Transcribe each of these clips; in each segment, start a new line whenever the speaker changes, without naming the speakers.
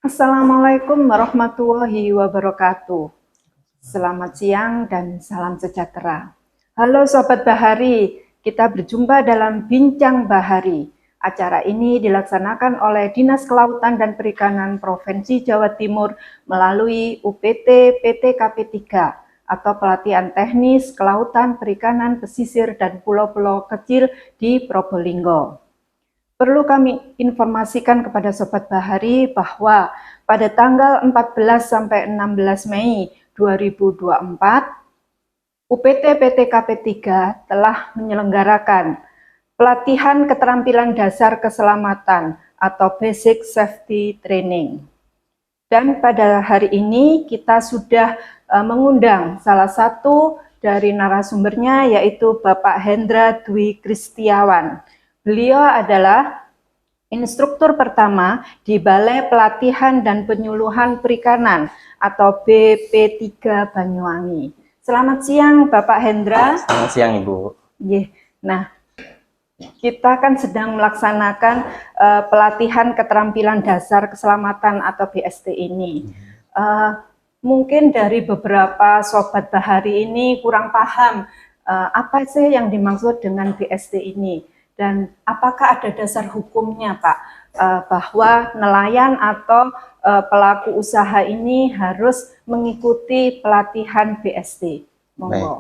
Assalamualaikum warahmatullahi wabarakatuh. Selamat siang dan salam sejahtera. Halo Sobat Bahari, kita berjumpa dalam Bincang Bahari. Acara ini dilaksanakan oleh Dinas Kelautan dan Perikanan Provinsi Jawa Timur melalui UPT PTKP 3 atau Pelatihan Teknis Kelautan, Perikanan, Pesisir, dan Pulau-Pulau Kecil di Probolinggo. Perlu kami informasikan kepada Sobat Bahari bahwa pada tanggal 14 sampai 16 Mei 2024, UPT PTKP 3 telah menyelenggarakan pelatihan keterampilan dasar keselamatan atau Basic Safety Training. Dan pada hari ini kita sudah mengundang salah satu dari narasumbernya, yaitu Bapak Hendra Dwi Kristiawan. Beliau adalah instruktur pertama di Balai Pelatihan dan Penyuluhan Perikanan atau BP3 Banyuwangi. Selamat siang Bapak Hendra.
Selamat siang Ibu.
Nah, kita kan sedang melaksanakan pelatihan keterampilan dasar keselamatan atau BST ini. Mungkin dari beberapa Sobat Bahari ini kurang paham apa sih yang dimaksud dengan BST ini. Dan apakah ada dasar hukumnya, Pak, bahwa nelayan atau pelaku usaha ini harus mengikuti pelatihan BST? Monggo.
Baik.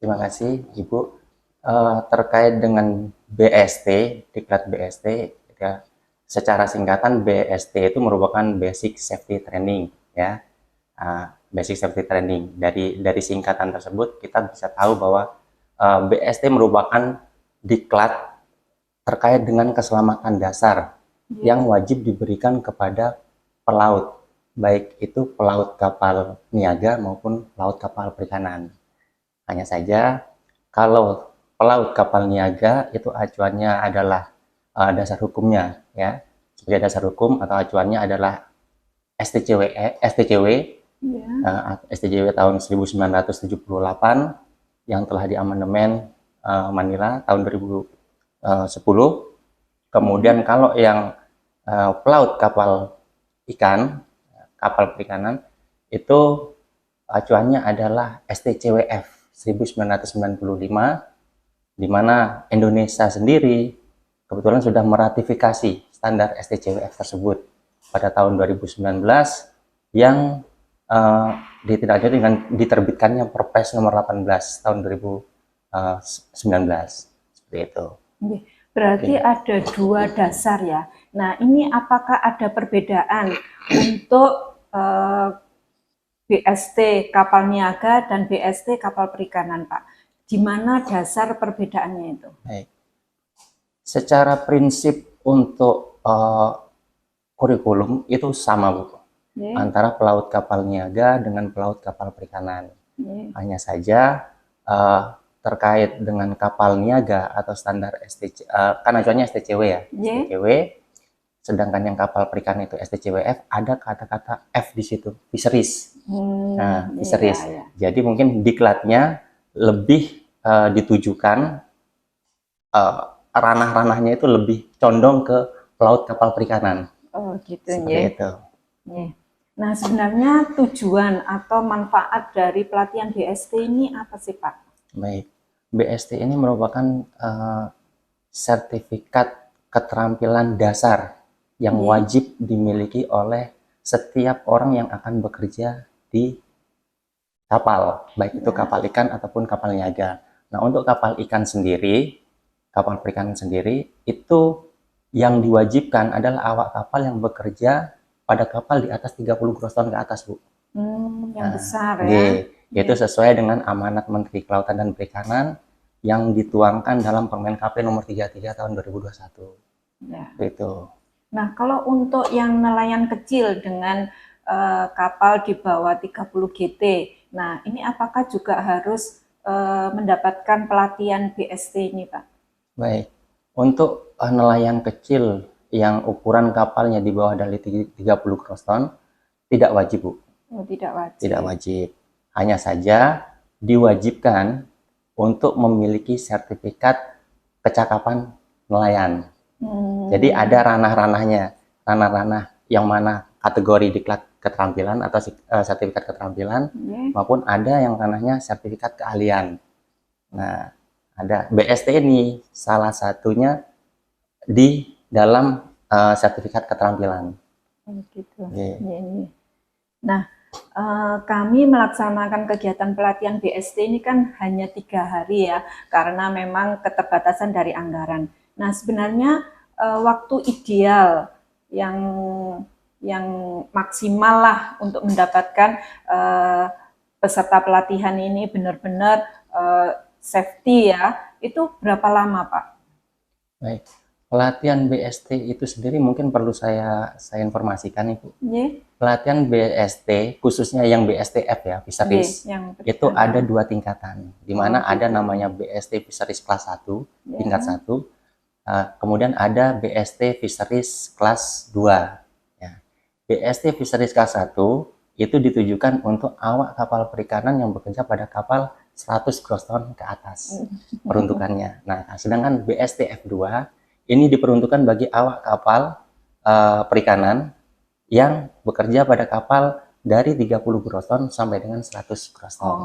Terima kasih, Ibu. Terkait dengan BST, diklat BST, ya, secara singkatan BST itu merupakan Basic Safety Training, ya. Basic Safety Training. Dari singkatan tersebut kita bisa tahu bahwa BST merupakan diklat terkait dengan keselamatan dasar yang wajib diberikan kepada pelaut, baik itu pelaut kapal niaga maupun pelaut kapal perikanan. Hanya saja kalau pelaut kapal niaga itu acuannya adalah dasar hukumnya, ya, sebagai dasar hukum atau acuannya adalah STCW tahun 1978 yang telah diamandemen Manila tahun 2010. Kemudian kalau yang pelaut kapal ikan, kapal perikanan, itu acuannya adalah STCWF 1995, di mana Indonesia sendiri kebetulan sudah meratifikasi standar STCWF tersebut pada tahun 2019 yang ditindaklanjuti dengan diterbitkannya Perpres nomor 18 tahun 2019 seperti itu.
Berarti ada dua dasar ya. Nah, ini apakah ada perbedaan untuk BST kapal niaga dan BST kapal perikanan, Pak? Di mana dasar perbedaannya itu?
Baik. Secara prinsip untuk kurikulum itu sama, Bu. Antara pelaut kapal niaga dengan pelaut kapal perikanan. Hanya saja terkait dengan kapal niaga atau standar STC, kan acuannya STCW ya, STCW, sedangkan yang kapal perikanan itu STCWF, ada kata-kata F di situ, fisheries. Fisheries. Jadi mungkin diklatnya lebih ditujukan, ranah-ranahnya itu lebih condong ke pelaut kapal perikanan.
Oh gitu.
Seperti itu.
Nah, sebenarnya tujuan atau manfaat dari pelatihan BST ini apa sih, Pak?
Baik, BST ini merupakan sertifikat keterampilan dasar yang wajib dimiliki oleh setiap orang yang akan bekerja di kapal, baik itu kapal ikan ataupun kapal niaga. Nah, untuk kapal ikan sendiri, kapal perikanan sendiri, itu yang diwajibkan adalah awak kapal yang bekerja pada kapal di atas 30 gross ton ke atas, Bu.
Yang besar ya.
Itu sesuai dengan amanat Menteri Kelautan dan Perikanan yang dituangkan dalam Permen KP nomor 33 tahun 2021. Ya. Itu.
Nah, kalau untuk yang nelayan kecil dengan kapal di bawah 30 GT, nah ini apakah juga harus mendapatkan pelatihan BST ini, Pak?
Baik. Untuk nelayan kecil yang ukuran kapalnya di bawah dari 30 gross ton tidak wajib, Bu.
Oh, tidak wajib.
Tidak wajib. Hanya saja diwajibkan untuk memiliki sertifikat kecakapan nelayan. Jadi ada ranah-ranahnya, ranah-ranah yang mana kategori diklat keterampilan atau sertifikat keterampilan, maupun ada yang ranahnya sertifikat keahlian. Nah, ada BST ini salah satunya di dalam sertifikat keterampilan.
Oh, gitu.
Oke.
Nah, kami melaksanakan kegiatan pelatihan BST ini kan hanya 3 hari ya, karena memang keterbatasan dari anggaran. Nah, sebenarnya waktu ideal yang maksimal lah untuk mendapatkan peserta pelatihan ini benar-benar safety ya, itu berapa lama, Pak?
Baik. Pelatihan BST itu sendiri mungkin perlu saya informasikan, Ibu. Pelatihan BST, khususnya yang BSTF ya, Fisheries, itu ada 2 tingkatan, di mana ada namanya BST Fisheries kelas 1, tingkat 1, kemudian ada BST Fisheries kelas 2. Ya. BST Fisheries kelas 1 itu ditujukan untuk awak kapal perikanan yang bekerja pada kapal 100 gross ton ke atas peruntukannya. Nah, sedangkan BST F2 ini diperuntukkan bagi awak kapal perikanan yang bekerja pada kapal dari 30 gross ton sampai dengan 100 gross ton.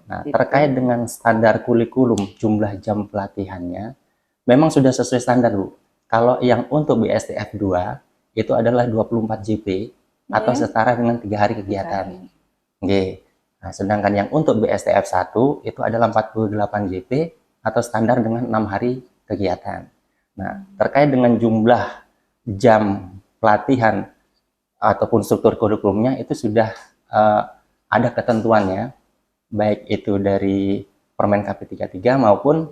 Nah, terkait dengan standar kurikulum jumlah jam pelatihannya, memang sudah sesuai standar, Bu. Kalau yang untuk BSTF 2 itu adalah 24 JP atau setara dengan 3 hari kegiatan. Oke. Nah, sedangkan yang untuk BSTF 1 itu adalah 48 JP atau standar dengan 6 hari kegiatan. Nah, terkait dengan jumlah jam pelatihan ataupun struktur kurikulumnya itu sudah ada ketentuannya, baik itu dari Permen KP 33 maupun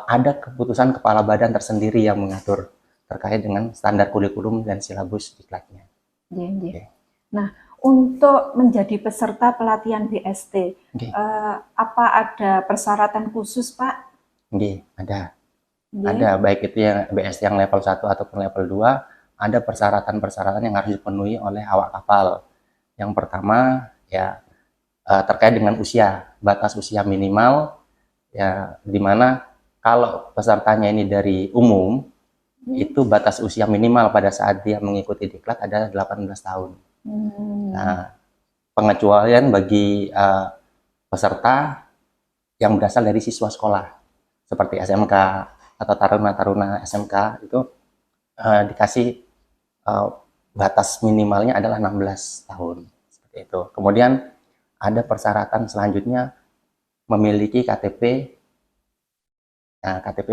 ada keputusan kepala badan tersendiri yang mengatur terkait dengan standar kurikulum dan silabus diklatnya.
Okay. Nah, untuk menjadi peserta pelatihan BST, apa ada persyaratan khusus, Pak?
Ada. Ada, baik itu yang BST yang level 1 ataupun level 2, ada persyaratan-persyaratan yang harus dipenuhi oleh awak kapal. Yang pertama, ya terkait dengan usia, batas usia minimal, ya dimana kalau pesertanya ini dari umum, itu batas usia minimal pada saat dia mengikuti diklat adalah 18 tahun. Nah, pengecualian bagi peserta yang berasal dari siswa sekolah, seperti SMK, atau taruna-taruna SMK itu dikasih batas minimalnya adalah 16 tahun seperti itu. Kemudian ada persyaratan selanjutnya memiliki KTP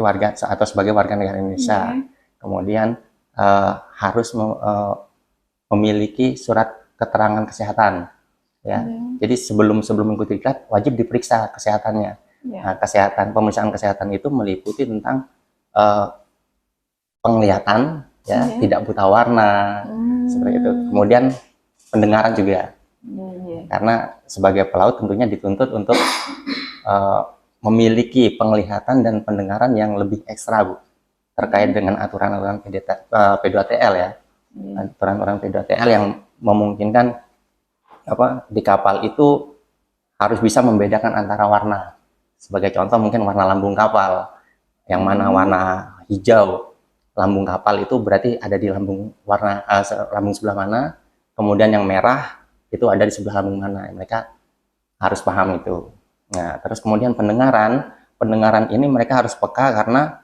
warga atau sebagai warga negara Indonesia. Kemudian harus memiliki surat keterangan kesehatan ya. Jadi sebelum mengikuti diklat wajib diperiksa kesehatannya. Nah, pemeriksaan kesehatan itu meliputi tentang penglihatan ya, tidak buta warna seperti itu. Kemudian pendengaran juga. Karena sebagai pelaut tentunya dituntut untuk memiliki penglihatan dan pendengaran yang lebih ekstra, Bu. Terkait dengan aturan-aturan P2TL ya. Aturan-aturan P2TL yang memungkinkan di kapal itu harus bisa membedakan antara warna. Sebagai contoh mungkin warna lambung kapal, yang mana warna hijau lambung kapal itu berarti ada di lambung sebelah mana, kemudian yang merah itu ada di sebelah lambung mana. Mereka harus paham itu. Nah, terus kemudian pendengaran ini mereka harus peka karena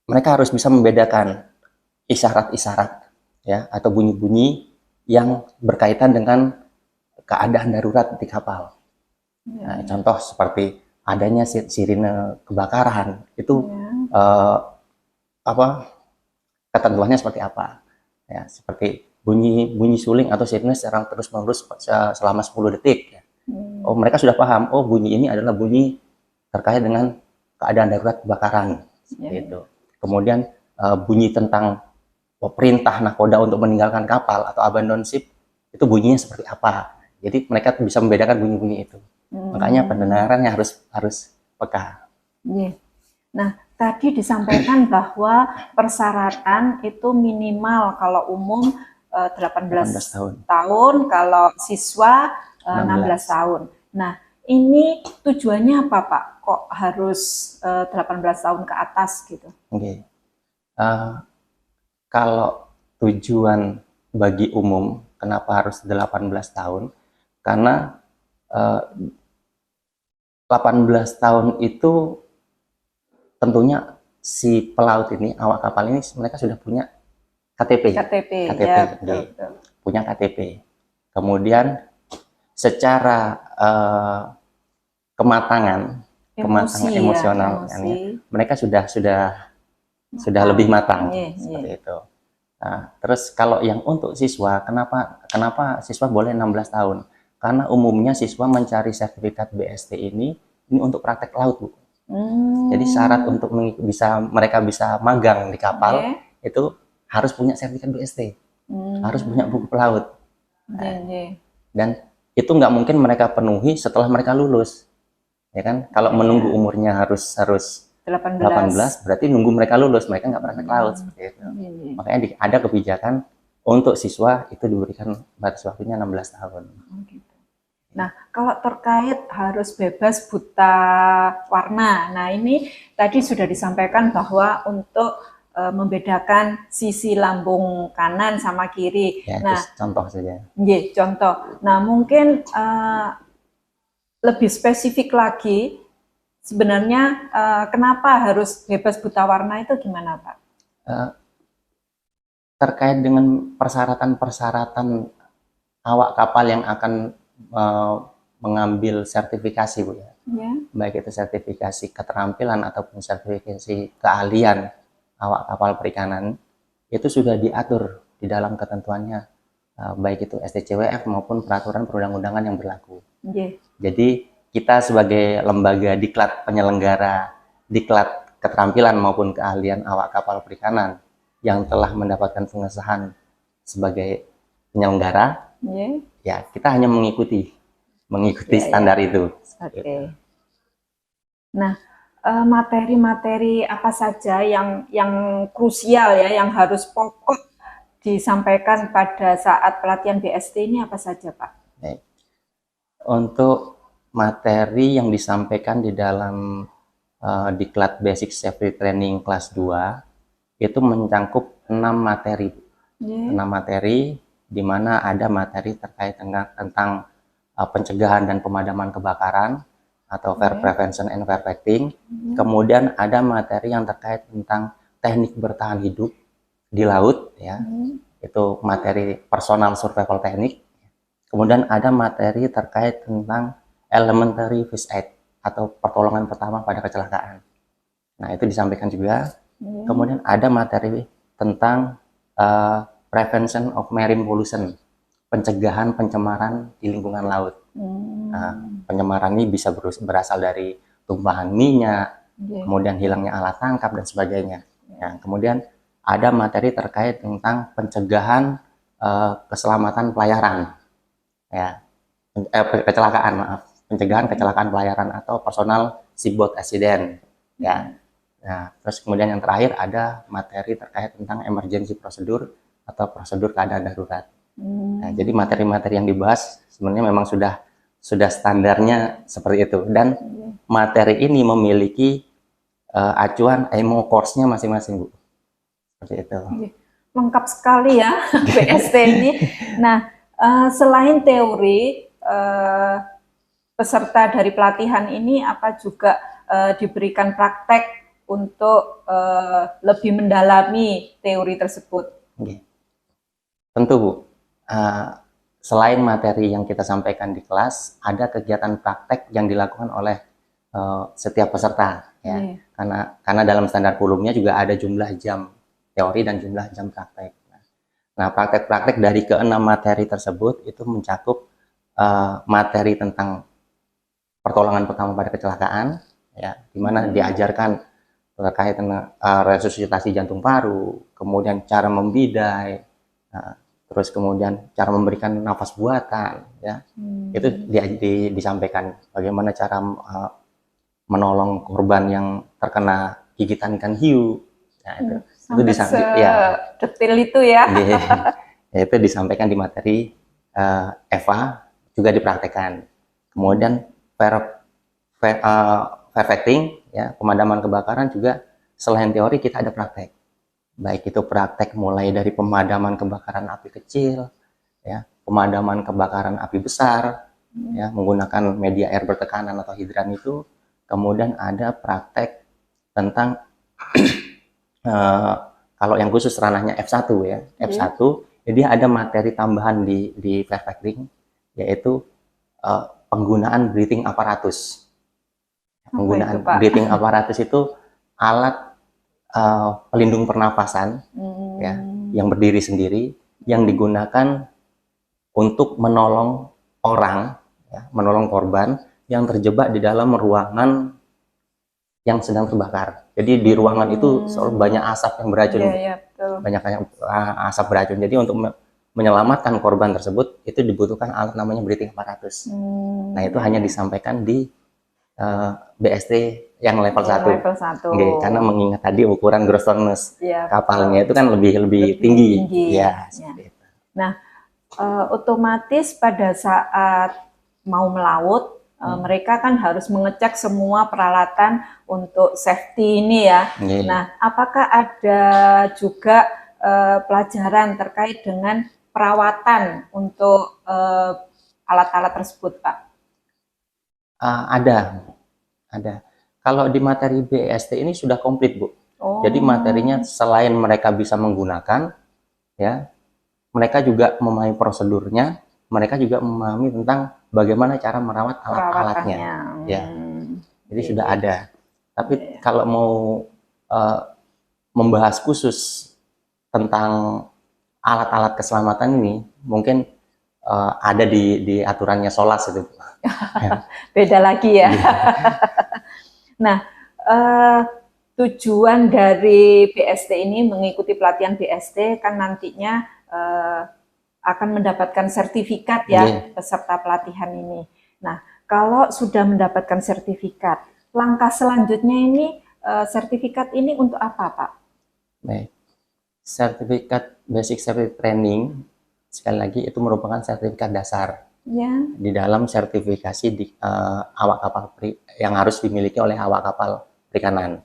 mereka harus bisa membedakan isyarat-isyarat ya atau bunyi-bunyi yang berkaitan dengan keadaan darurat di kapal. Nah, contoh seperti adanya sirine kebakaran itu ketentuannya seperti apa ya, seperti bunyi suling atau sirine secara terus-menerus selama 10 detik ya. Oh, mereka sudah paham, oh bunyi ini adalah bunyi terkait dengan keadaan darurat kebakaran seperti itu. Kemudian bunyi tentang perintah nahkoda untuk meninggalkan kapal atau abandon ship itu bunyinya seperti apa. Jadi mereka bisa membedakan bunyi-bunyi itu. Makanya pendengarannya harus peka.
Nah, tadi disampaikan bahwa persyaratan itu minimal kalau umum 18
18 tahun.
tahun, kalau siswa 16
16.
tahun. Nah, ini tujuannya apa, Pak? Kok harus 18 tahun ke atas gitu?
Oke. Kalau tujuan bagi umum, kenapa harus 18 tahun? Karena 18 tahun itu tentunya si pelaut ini, awak kapal ini, mereka sudah punya KTP.
KTP,
KTP,
ya betul, betul.
punya KTP. Kemudian secara kematangan,
Emosi ya,
emosional,
emosi.
mereka sudah lebih matang, seperti itu. Nah, terus kalau yang untuk siswa, kenapa siswa boleh 16 tahun? Karena umumnya siswa mencari sertifikat BST ini untuk praktek laut, Bu. Jadi syarat untuk mereka bisa magang di kapal itu harus punya sertifikat BST, harus punya buku pelaut. Dan itu nggak mungkin mereka penuhi setelah mereka lulus, ya kan? Kalau menunggu umurnya harus 18, berarti nunggu mereka lulus, mereka nggak praktek laut, seperti itu. Makanya ada kebijakan untuk siswa itu diberikan batas waktunya 16 tahun.
Nah, kalau terkait harus bebas buta warna, nah ini tadi sudah disampaikan bahwa untuk membedakan sisi lambung kanan sama kiri.
Ya,
nah,
itu contoh saja.
Contoh. Nah, mungkin lebih spesifik lagi, sebenarnya kenapa harus bebas buta warna itu gimana, Pak?
Terkait dengan persyaratan-persyaratan awak kapal yang akan mengambil sertifikasi, Bu, ya. Baik itu sertifikasi keterampilan ataupun sertifikasi keahlian awak kapal perikanan, itu sudah diatur di dalam ketentuannya, baik itu STCWF maupun peraturan perundang-undangan yang berlaku. Jadi kita sebagai lembaga diklat penyelenggara diklat keterampilan maupun keahlian awak kapal perikanan yang telah mendapatkan pengesahan sebagai penyelenggara, ya kita hanya mengikuti standar itu.
Gitu. Nah, materi-materi apa saja yang krusial ya, yang harus pokok disampaikan pada saat pelatihan BST ini apa saja, Pak?
Untuk materi yang disampaikan di dalam Diklat Basic Safety Training kelas 2 itu mencangkup 6 materi. 6 materi, di mana ada materi terkait tentang pencegahan dan pemadaman kebakaran atau fire prevention and fire fighting. Kemudian ada materi yang terkait tentang teknik bertahan hidup di laut, ya. Itu materi personal survival teknik. Kemudian ada materi terkait tentang elementary first aid atau pertolongan pertama pada kecelakaan. Nah, itu disampaikan juga. Kemudian ada materi tentang prevention of marine pollution, pencegahan pencemaran di lingkungan laut. Pencemaran ini bisa berasal dari tumpahan minyak, kemudian hilangnya alat tangkap dan sebagainya. Ya, kemudian ada materi terkait tentang pencegahan keselamatan pelayaran, ya, kecelakaan, pencegahan kecelakaan pelayaran atau personal seaboat accident, ya. Nah, terus kemudian yang terakhir ada materi terkait tentang emergency prosedur atau prosedur keadaan darurat. Nah, jadi materi-materi yang dibahas sebenarnya memang sudah standarnya seperti itu, dan materi ini memiliki acuan IMO course-nya masing-masing, Bu. Seperti itu.
Lengkap sekali ya BST ini. Nah, selain teori, peserta dari pelatihan ini apa juga diberikan praktek untuk lebih mendalami teori tersebut?
Tentu, Bu. Selain materi yang kita sampaikan di kelas, ada kegiatan praktek yang dilakukan oleh setiap peserta, ya. Karena dalam standar kurikulumnya juga ada jumlah jam teori dan jumlah jam praktek. Nah, praktek-praktek dari ke-6 materi tersebut itu mencakup materi tentang pertolongan pertama pada kecelakaan, ya, di mana diajarkan terkait dengan resusitasi jantung paru, kemudian cara membidai, terus kemudian cara memberikan nafas buatan, ya. Itu disampaikan bagaimana cara menolong korban yang terkena gigitan ikan hiu. Nah, itu
Sampai detail itu ya.
Itu disampaikan di materi EVA, juga dipraktekkan. Kemudian firefighting, ya, pemadaman kebakaran juga selain teori kita ada praktek. Baik itu praktek mulai dari pemadaman kebakaran api kecil, ya, pemadaman kebakaran api besar, ya, menggunakan media air bertekanan atau hidran itu. Kemudian ada praktek tentang kalau yang khusus ranahnya F1 ya, F1 jadi ada materi tambahan di firefighting, yaitu penggunaan breathing apparatus. Penggunaan breathing apparatus itu alat pelindung pernapasan, ya, yang berdiri sendiri, yang digunakan untuk menolong orang, ya, menolong korban yang terjebak di dalam ruangan yang sedang terbakar. Jadi di ruangan itu selalu banyak asap yang beracun, banyak asap beracun. Jadi untuk menyelamatkan korban tersebut itu dibutuhkan alat namanya breathing apparatus. Nah itu hanya disampaikan di BST yang level 1.
Level 1.
Karena mengingat tadi ukuran gross tonnage kapalnya itu kan lebih tinggi. Ya, seperti itu.
Nah, otomatis pada saat mau melaut, mereka kan harus mengecek semua peralatan untuk safety ini ya. Nah, apakah ada juga pelajaran terkait dengan perawatan untuk alat-alat tersebut, Pak?
Ada. Kalau di materi BST ini sudah komplit, Bu. Jadi materinya selain mereka bisa menggunakan, ya, mereka juga memahami prosedurnya, mereka juga memahami tentang bagaimana cara merawat alat-alatnya. Ya. Jadi sudah ada. Tapi kalau mau membahas khusus tentang alat-alat keselamatan ini, mungkin ada di aturannya SOLAS itu.
Beda lagi ya. Nah, tujuan dari BST ini, mengikuti pelatihan BST kan nantinya akan mendapatkan sertifikat ya, peserta pelatihan ini. Nah, kalau sudah mendapatkan sertifikat, langkah selanjutnya ini, sertifikat ini untuk apa, Pak?
Baik, sertifikat Basic Safety Training, sekali lagi itu merupakan sertifikat dasar. Di dalam sertifikasi awak kapal yang harus dimiliki oleh awak kapal perikanan.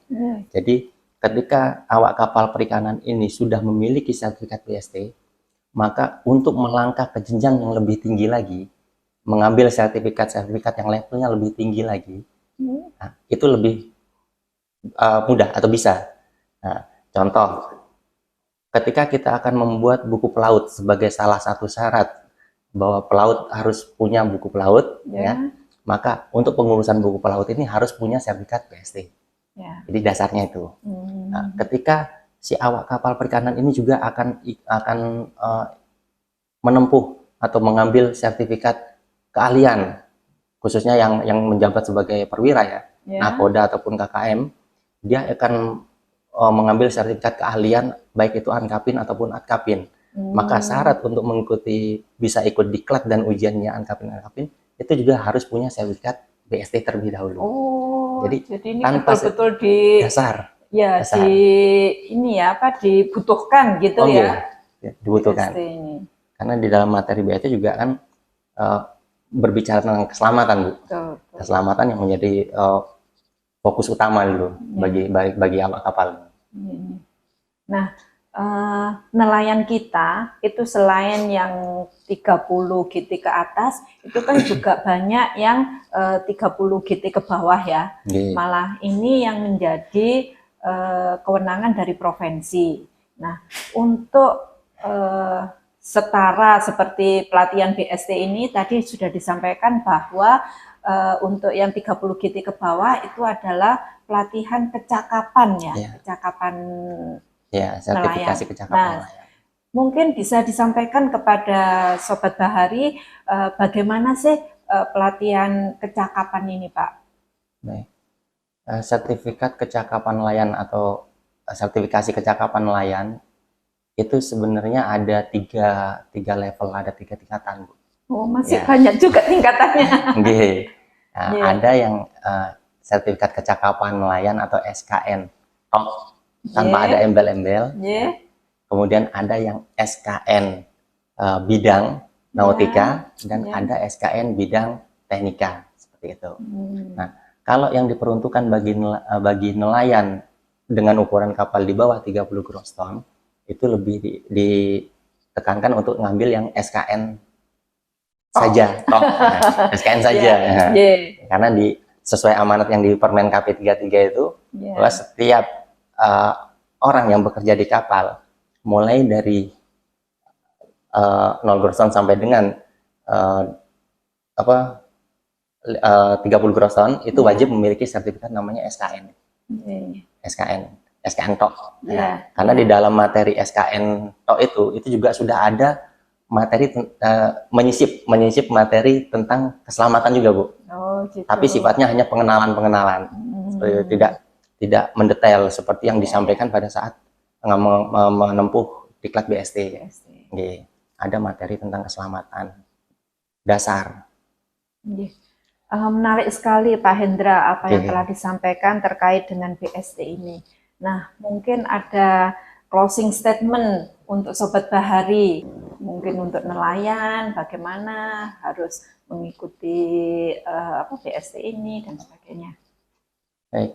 Jadi ketika awak kapal perikanan ini sudah memiliki sertifikat BST, maka untuk melangkah ke jenjang yang lebih tinggi lagi, mengambil sertifikat yang levelnya lebih tinggi lagi, nah, itu lebih mudah atau bisa. Nah, contoh, ketika kita akan membuat buku pelaut sebagai salah satu syarat bahwa pelaut harus punya buku pelaut, ya, maka untuk pengurusan buku pelaut ini harus punya sertifikat BST. Jadi dasarnya itu. Nah, ketika si awak kapal perikanan ini juga akan menempuh atau mengambil sertifikat keahlian, khususnya yang menjabat sebagai perwira ya, nakoda ataupun KKM, dia akan mengambil sertifikat keahlian baik itu ankapin ataupun atkapin. Maka syarat untuk mengikuti bisa ikut diklat dan ujiannya ankapin itu juga harus punya sertifikat BST terlebih dahulu. Jadi
ini betul-betul di
dasar.
Ya, dasar. Ini ya apa dibutuhkan gitu ya.
Dibutuhkan. Karena di dalam materi BST juga kan berbicara tentang keselamatan, Bu. Keselamatan yang menjadi fokus utama dulu bagi awak kapal.
Nah, nelayan kita itu selain yang 30 GT ke atas, itu kan juga banyak yang 30 GT ke bawah ya. Malah ini yang menjadi kewenangan dari provinsi. Nah, untuk setara seperti pelatihan BST ini tadi sudah disampaikan bahwa untuk yang 30 GT ke bawah itu adalah pelatihan kecakapan ya, kecakapan
sertifikasi kecakapan nelayan.
Mungkin bisa disampaikan kepada Sobat Bahari bagaimana sih pelatihan kecakapan ini, Pak?
Baik. Sertifikat kecakapan nelayan atau sertifikasi kecakapan nelayan itu sebenarnya ada tiga level, ada 3 tingkatan, Bu.
Masih banyak juga tingkatannya.
Ada yang sertifikat kecakapan nelayan atau SKN. tok tanpa ada embel-embel.
Yeah.
Kemudian ada yang SKN bidang nautika dan
Ya.
ada SKN bidang teknika seperti itu. Nah, kalau yang diperuntukkan bagi nelayan dengan ukuran kapal di bawah 30 gross ton itu lebih ditekankan untuk ngambil yang SKN saja, tok. Nah, SKN saja. Karena sesuai amanat yang di Permen KP 33 itu bahwa setiap orang yang bekerja di kapal mulai dari 0 gross ton sampai dengan 30 gross ton itu wajib memiliki sertifikat namanya SKN. SKN tok. Nah, karena di dalam materi SKN tok itu juga sudah ada materi menyisip materi tentang keselamatan juga, Bu.
Oh, gitu.
Tapi sifatnya hanya pengenalan. Tidak mendetail seperti yang disampaikan pada saat menempuh diklat BST. Ada materi tentang keselamatan dasar.
Menarik sekali Pak Hendra apa yang telah disampaikan terkait dengan BST ini. Nah, mungkin ada closing statement untuk Sobat Bahari, mungkin untuk nelayan, bagaimana harus mengikuti BST ini dan sebagainya.
Baik,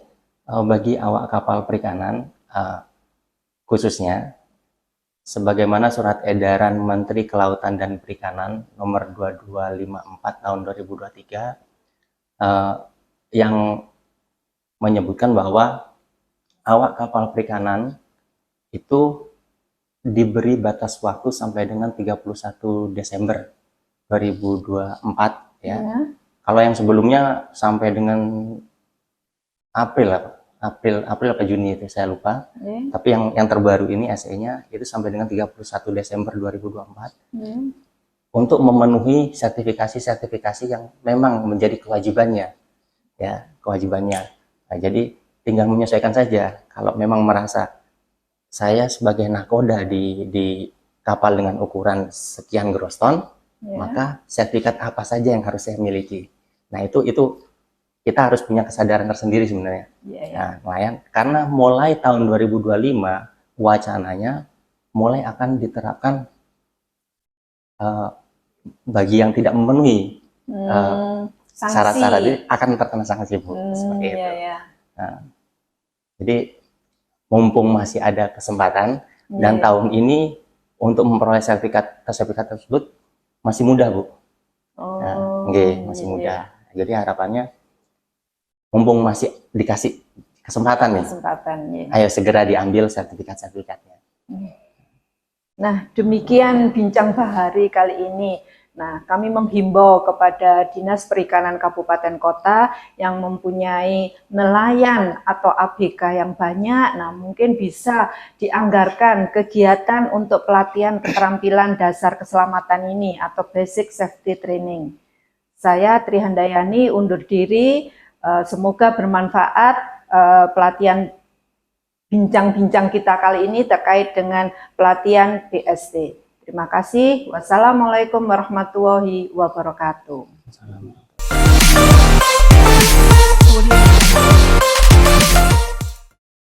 bagi awak kapal perikanan khususnya, sebagaimana surat edaran Menteri Kelautan dan Perikanan nomor 2254 tahun 2023 yang menyebutkan bahwa awak kapal perikanan itu diberi batas waktu sampai dengan 31 Desember 2024 ya. Kalau yang sebelumnya sampai dengan April atau Juni itu saya lupa. Tapi yang terbaru ini SE-nya itu sampai dengan 31 Desember 2024 untuk memenuhi sertifikasi yang memang menjadi kewajibannya ya, Nah, jadi tinggal menyesuaikan saja. Kalau memang merasa saya sebagai nahkoda di kapal dengan ukuran sekian gross ton, maka sertifikat apa saja yang harus saya miliki. Nah, itu kita harus punya kesadaran tersendiri sebenarnya. Nah, nelayan, karena mulai tahun 2025 wacananya mulai akan diterapkan bagi yang tidak memenuhi syarat-syarat ini akan terkena sanksi, Bu. Seperti itu. Nah, jadi mumpung masih ada kesempatan dan tahun ini untuk memperoleh sertifikat tersebut masih mudah, Bu. Masih mudah. Jadi harapannya mumpung masih dikasih kesempatan nih, ayo segera diambil sertifikatnya.
Nah, demikian bincang Bahari kali ini. Nah, kami menghimbau kepada Dinas Perikanan Kabupaten Kota yang mempunyai nelayan atau ABK yang banyak, nah mungkin bisa dianggarkan kegiatan untuk pelatihan keterampilan dasar keselamatan ini atau basic safety training. Saya Tri Handayani undur diri. Semoga bermanfaat pelatihan bincang-bincang kita kali ini terkait dengan pelatihan BST. Terima kasih. Wassalamualaikum warahmatullahi wabarakatuh.